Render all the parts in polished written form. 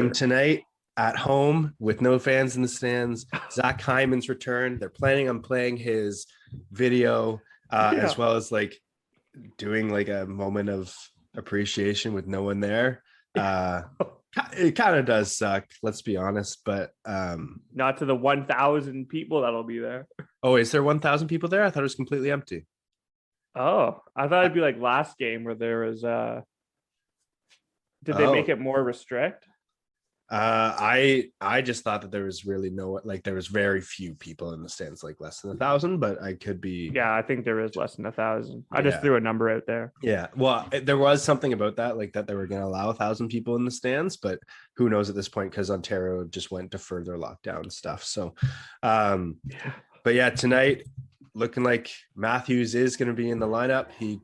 game tonight at home with no fans in the stands. Zach Hyman's return. They're planning on playing his video as well as like doing like a moment of appreciation with no one there. It kind of does suck, let's be honest, but not to the 1,000 people that'll be there. Oh, is there 1,000 people there? I thought it was completely empty. Oh, I thought it'd be like last game where there was did they make it more restrict? I just thought that there was really there was very few people in the stands, like less than 1,000, but I could be. Yeah, I think there is less than 1,000. I just threw a number out there. Yeah, well, there was something about that, like that they were going to allow 1,000 people in the stands, but who knows at this point because Ontario just went to further lockdown stuff. So, but yeah, tonight looking like Matthews is going to be in the lineup. He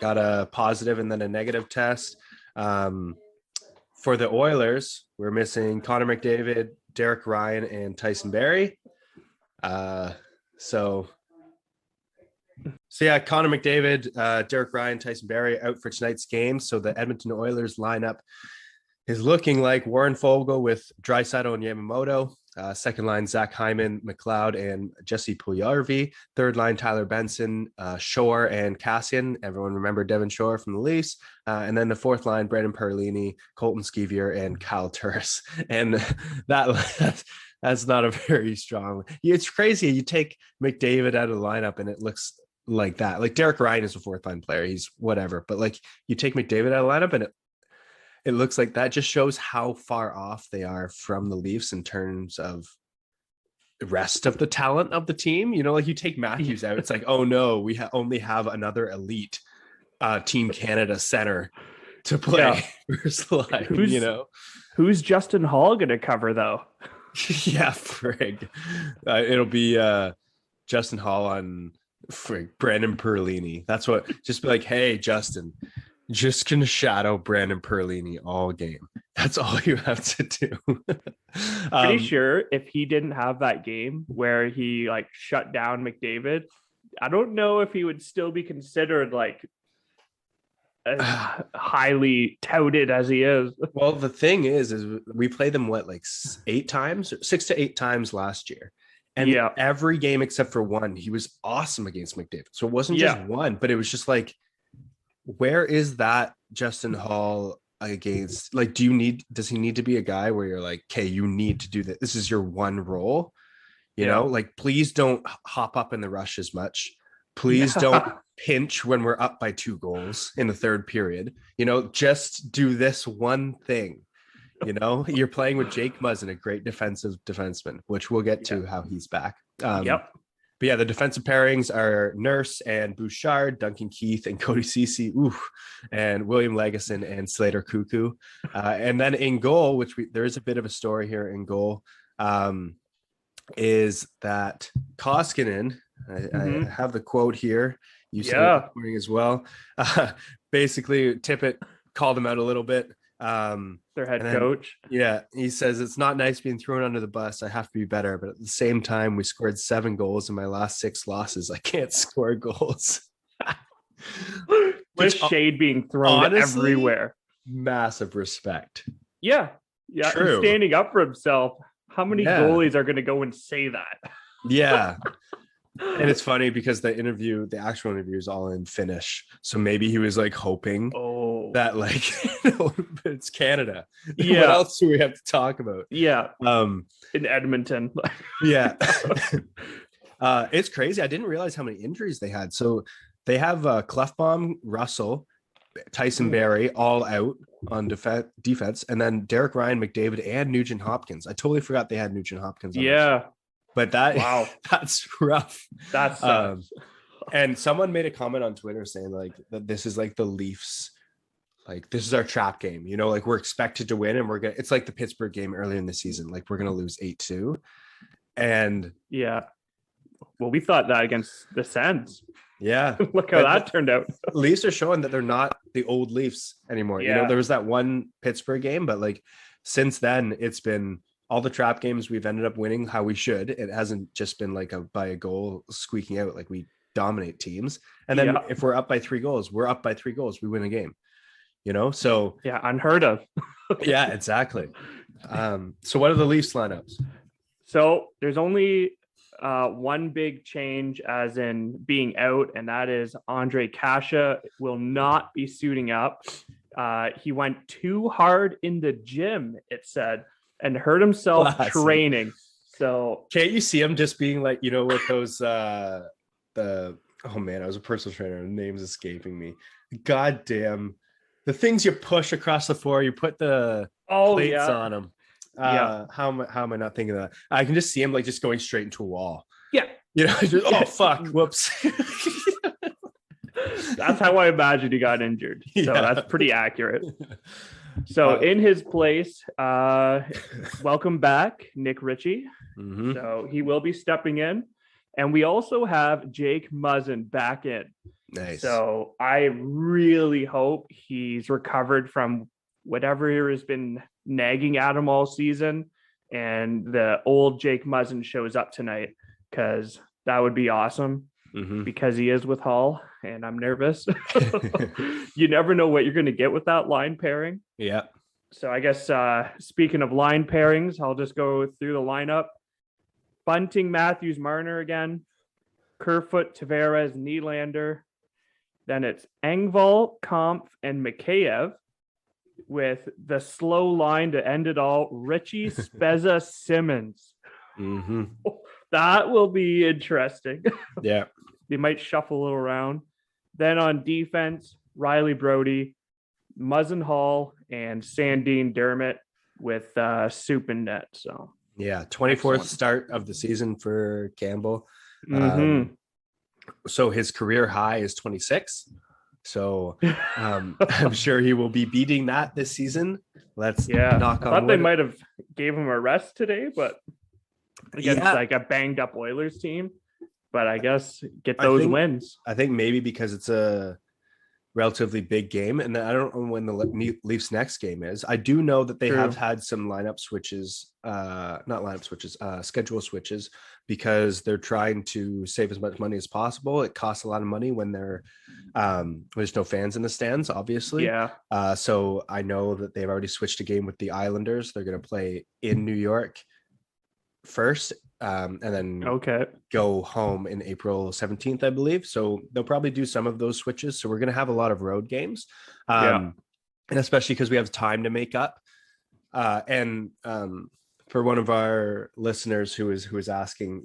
got a positive and then a negative test. For the Oilers, we're missing Connor McDavid, Derek Ryan, and Tyson Barrie. So yeah, Connor McDavid, Derek Ryan, Tyson Barrie out for tonight's game. So the Edmonton Oilers lineup is looking like Warren Foegele with Draisaitl and Yamamoto. Second line, Zach Hyman, McLeod, and Jesse Puljujarvi. Third line, Tyler Benson, Shore, and Cassian. Everyone remember Devin Shore from the Leafs. And then the fourth line, Brandon Perlini, Colton Sceviour, and Kyle Turris. And that's not a very strong. It's crazy. You take McDavid out of the lineup and it looks like that. Like Derek Ryan is a fourth line player. He's whatever. But like you take McDavid out of the lineup and it looks like that. Just shows how far off they are from the Leafs in terms of the rest of the talent of the team. You know, like you take Matthews out, it's like, oh no, we only have another elite Team Canada center to play. Yeah. Who's Justin Hall going to cover though? Yeah, frig. It'll be Justin Hall on Brandon Perlini. That's what. Just be like, hey, Justin. Just gonna shadow Brandon Perlini all game. That's all you have to do. Pretty sure if he didn't have that game where he like shut down McDavid, I don't know if he would still be considered like as highly touted as he is. Well, the thing is we played them like 6 to 8 times last year. And every game except for one, he was awesome against McDavid. So it wasn't just one, but it was just like, where is that Justin Hall against? Like, does he need to be a guy where you're like, okay, you need to do that. This is your one role, you know, like, please don't hop up in the rush as much. Please don't pinch when we're up by 2 goals in the third period, you know, just do this one thing. You know, you're playing with Jake Muzzin, a great defensive defenseman, which we'll get to how he's back. But yeah, the defensive pairings are Nurse and Bouchard, Duncan Keith and Cody Ceci, and William Legason and Slater Cuckoo. And then in goal, which there is a bit of a story here in goal, is that Koskinen, I have the quote here. You said it this morning as well. Basically, Tippett called him out a little bit. Their head coach. Yeah, he says it's not nice being thrown under the bus. I have to be better, but at the same time, we scored 7 goals in my last 6 losses. I can't score goals. With shade being thrown honestly, everywhere. Massive respect. Yeah, true. Standing up for himself. How many goalies are going to go and say that? Yeah. And it's funny because the actual interview is all in Finnish. So maybe he was like hoping that like, it's Canada. Yeah. What else do we have to talk about? Yeah. In Edmonton. Yeah. It's crazy. I didn't realize how many injuries they had. So they have Klefbom, Russell, Tyson Barrie all out on defense. And then Derek Ryan, McDavid, and Nugent Hopkins. I totally forgot they had Nugent Hopkins on this. But that's rough. That's and someone made a comment on Twitter saying like that this is like the Leafs, like this is our trap game, you know, like we're expected to win and it's like the Pittsburgh game earlier in the season, like we're gonna lose 8-2. And well, we thought that against the Sens. Yeah. Look how that turned out. Leafs are showing that they're not the old Leafs anymore. You know, there was that one Pittsburgh game, but like since then it's been all the trap games we've ended up winning how we should. It hasn't just been like by a goal squeaking out, like we dominate teams. And then if we're up by 3 goals, we win a game, you know? So unheard of. Yeah, exactly. So what are the Leafs lineups? So there's only one big change, as in being out, and that is Andre Kasha will not be suiting up. He went too hard in the gym, it said, and hurt himself training. So can't you see him just being like, with those I was a personal trainer, the name's escaping me. God damn, the things you push across the floor, you put the plates on them. How am I not thinking of that? I can just see him like just going straight into a wall. Yeah. Oh fuck, whoops. That's how I imagined he got injured. So that's pretty accurate. So in his place, welcome back, Nick Ritchie. Mm-hmm. So he will be stepping in. And we also have Jake Muzzin back in. Nice. So I really hope he's recovered from whatever has been nagging at him all season, and the old Jake Muzzin shows up tonight, because that would be awesome. Mm-hmm. Because he is with Hull, and I'm nervous. You never know what you're going to get with that line pairing. Yeah. So I guess speaking of line pairings, I'll just go through the lineup. Bunting, Matthews, Marner again. Kerfoot, Tavares, Nylander. Then it's Engvall, Kampf, and Mikheyev, with the slow line to end it all, Richie, Spezza, Simmons. Mm-hmm. That will be interesting. Yeah. They might shuffle a little around. Then on defense, Riley Brody, Muzzin Hall, and Sandine Dermott with Soup and net. So yeah, 24th start of the season for Campbell. Mm-hmm. So his career high is 26. So I'm sure he will be beating that this season. Let's knock on wood. They might have gave him a rest today, but against like a banged up Oilers team. But I guess get those wins. I think maybe because it's a relatively big game, and I don't know when the Leafs next game is. I do know that they have had some lineup switches, schedule switches, because they're trying to save as much money as possible. It costs a lot of money when there's no fans in the stands, obviously. Yeah. So I know that they've already switched a game with the Islanders. They're going to play in New York first, and then go home in April 17th, I believe. So they'll probably do some of those switches. So we're going to have a lot of road games, and especially because we have time to make up. For one of our listeners who is asking,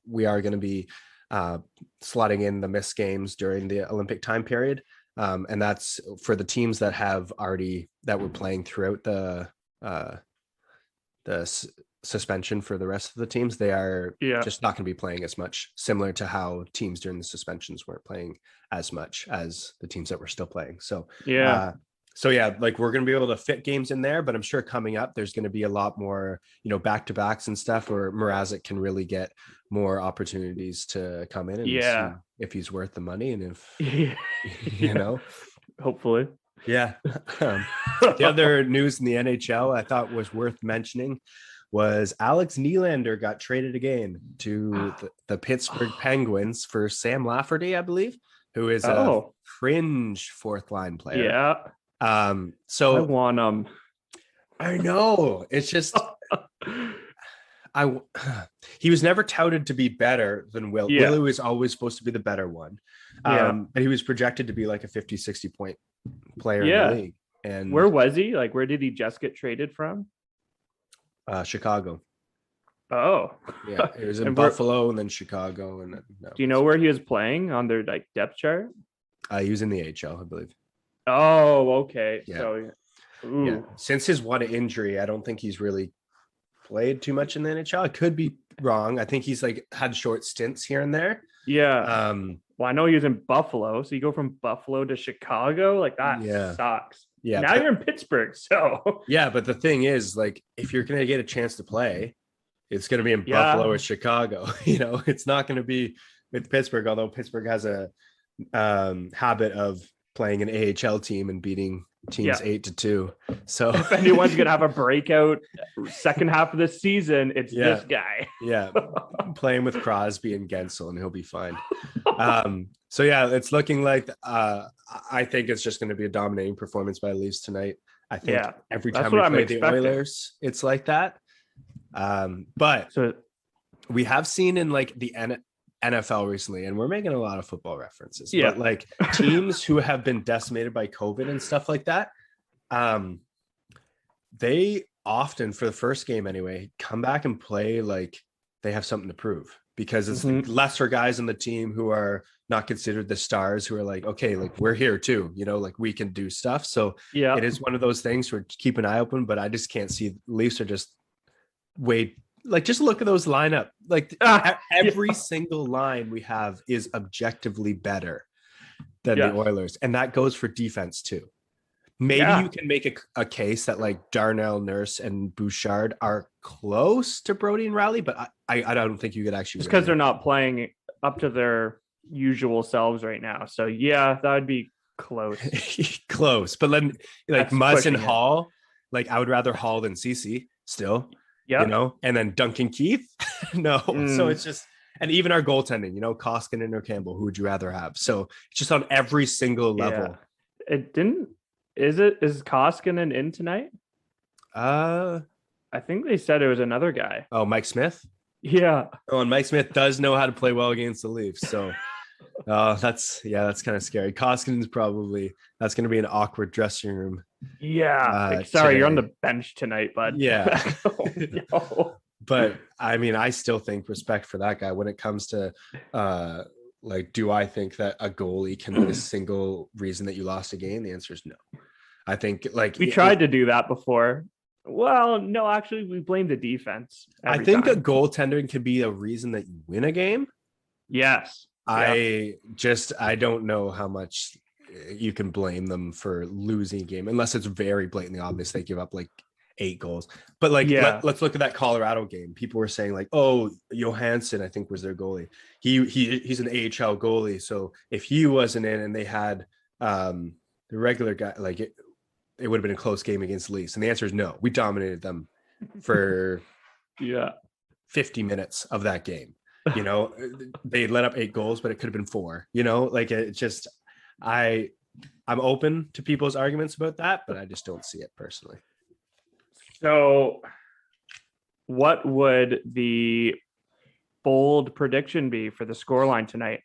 we are going to be slotting in the missed games during the Olympic time period, and that's for the teams that were playing throughout the suspension. For the rest of the teams, they are just not going to be playing as much, similar to how teams during the suspensions weren't playing as much as the teams that were still playing. So like we're going to be able to fit games in there, but I'm sure coming up there's going to be a lot more back-to-backs and stuff where Mrazek can really get more opportunities to come in and see if he's worth the money, and if hopefully. The other news in the NHL I thought was worth mentioning was Alex Nylander got traded again to the Pittsburgh Penguins for Sam Lafferty, I believe, who is a fringe fourth line player. So I want him. I know. It's just he was never touted to be better than Will. Willie was always supposed to be the better one. And he was projected to be like a 50-60 point player in the league. And where was he? Like, where did he just get traded from? Chicago. Oh, yeah, it was in Buffalo and then Chicago. And do you know where he was playing on their depth chart? He was in the AHL, I believe. Oh, okay. Yeah. So, since his one injury, I don't think he's really played too much in the NHL. I could be wrong. I think he's had short stints here and there. Yeah. Well, I know he was in Buffalo, so you go from Buffalo to Chicago, like that sucks. Yeah. Now you're in Pittsburgh, so but the thing is, if you're gonna get a chance to play, it's gonna be in Buffalo or Chicago. It's not gonna be with Pittsburgh, although Pittsburgh has a habit of playing an AHL team and beating teams 8-2. So if anyone's gonna have a breakout second half of the season, it's this guy. Playing with Crosby and Gensel, and he'll be fine. It's looking like I think it's just going to be a dominating performance by Leafs tonight. I think Yeah, every that's time we what I'm play the expecting. Oilers, it's like that. But So we have seen in like the NFL recently, and we're making a lot of football references, yeah, but like teams who have been decimated by COVID and stuff like that, they often, for the first game anyway, come back and play like they have something to prove, because it's lesser guys on the team who are not considered the stars, who are like, okay, like we're here too, you know, like we can do stuff. So yeah, it is one of those things where keep an eye open, but I just can't see Leafs are just way, like, just look at those lineup. Like every single line we have is objectively better than the Oilers. And that goes for defense too. Maybe you can make a case that like Darnell Nurse and Bouchard are close to Brody and Riley, but I don't think you could actually, just because they're not playing up to their usual selves right now. So yeah, that would be close. Close. But then like Muss and Hall, like I would rather Hall than CC still. Yeah. You know, and then Duncan Keith. No. So it's just, and even our goaltending, you know, Koskinen or Campbell, who would you rather have? So it's just on every single level. It didn't. Is Koskinen in tonight? I think they said it was another guy. Oh, Mike Smith? Yeah. Oh, and Mike Smith does know how to play well against the Leafs. So that's kind of scary. Koskinen's probably, that's going to be an awkward dressing room. Yeah. Sorry, you're on the bench tonight, bud. Yeah. No. But I mean, I still think respect for that guy when it comes to like, do I think that a goalie can be the single reason that you lost a game? The answer is no. I think like we tried to do that before. Well, no, actually, we blame the defense. I think a goaltender can be a reason that you win a game. Yes. I don't know how much you can blame them for losing a game unless it's very blatantly obvious they give up like 8 goals. But like, let's look at that Colorado game. People were saying like, oh, Johansson, I think, was their goalie. He's an AHL goalie. So if he wasn't in and they had the regular guy, like it would have been a close game against the Leafs. And the answer is no. We dominated them for 50 minutes of that game. You know, they let up 8 goals, but it could have been 4, you know, like it just, I'm open to people's arguments about that, but I just don't see it personally. So what would the bold prediction be for the scoreline tonight?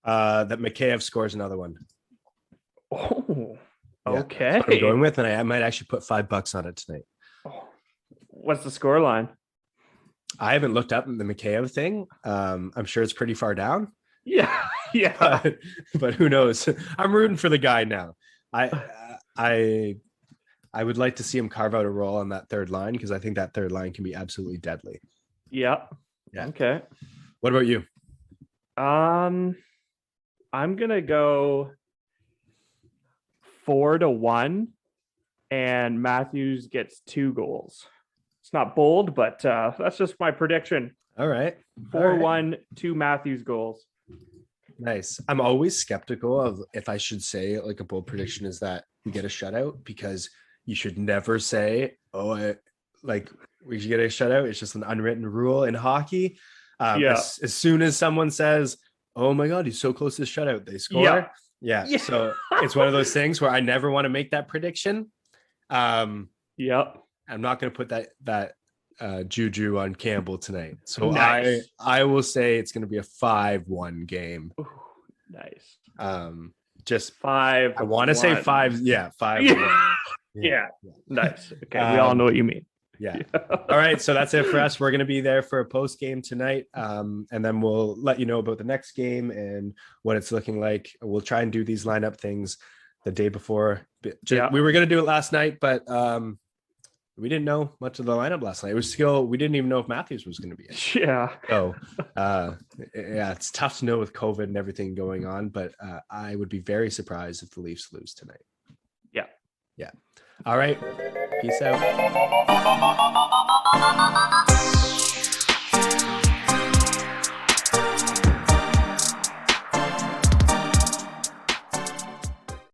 That Mikheyev scores another one. Oh, okay. That's what I'm going with, and I might actually put $5 on it tonight. What's the scoreline? I haven't looked up the Mikheyev thing. I'm sure it's pretty far down. Yeah. But who knows? I'm rooting for the guy now. I would like to see him carve out a role on that third line, because I think that third line can be absolutely deadly. Yeah. Okay. What about you? I'm gonna go 4-1, and Matthews gets 2 goals. It's not bold, but that's just my prediction. All right. 4-1, 2 Matthews goals. Nice. I'm always skeptical of if I should say like a bold prediction is that we get a shutout, because you should never say, like we should get a shutout. It's just an unwritten rule in hockey. As soon as someone says, oh my God, he's so close to the shutout, they score. Yeah. So it's one of those things where I never want to make that prediction. I'm not going to put that juju on Campbell tonight. So nice. I will say it's going to be a 5-1 game. Ooh, nice. Just 5. I want to say 5. Yeah. 5. Yeah. Nice. Okay. We all know what you mean. Yeah. All right. So that's it for us. We're going to be there for a post game tonight. And then we'll let you know about the next game and what it's looking like. We'll try and do these lineup things the day before. We were going to do it last night, but we didn't know much of the lineup last night. We didn't even know if Matthews was going to be in. Yeah. So it's tough to know with COVID and everything going on, but I would be very surprised if the Leafs lose tonight. Yeah. All right. Peace out.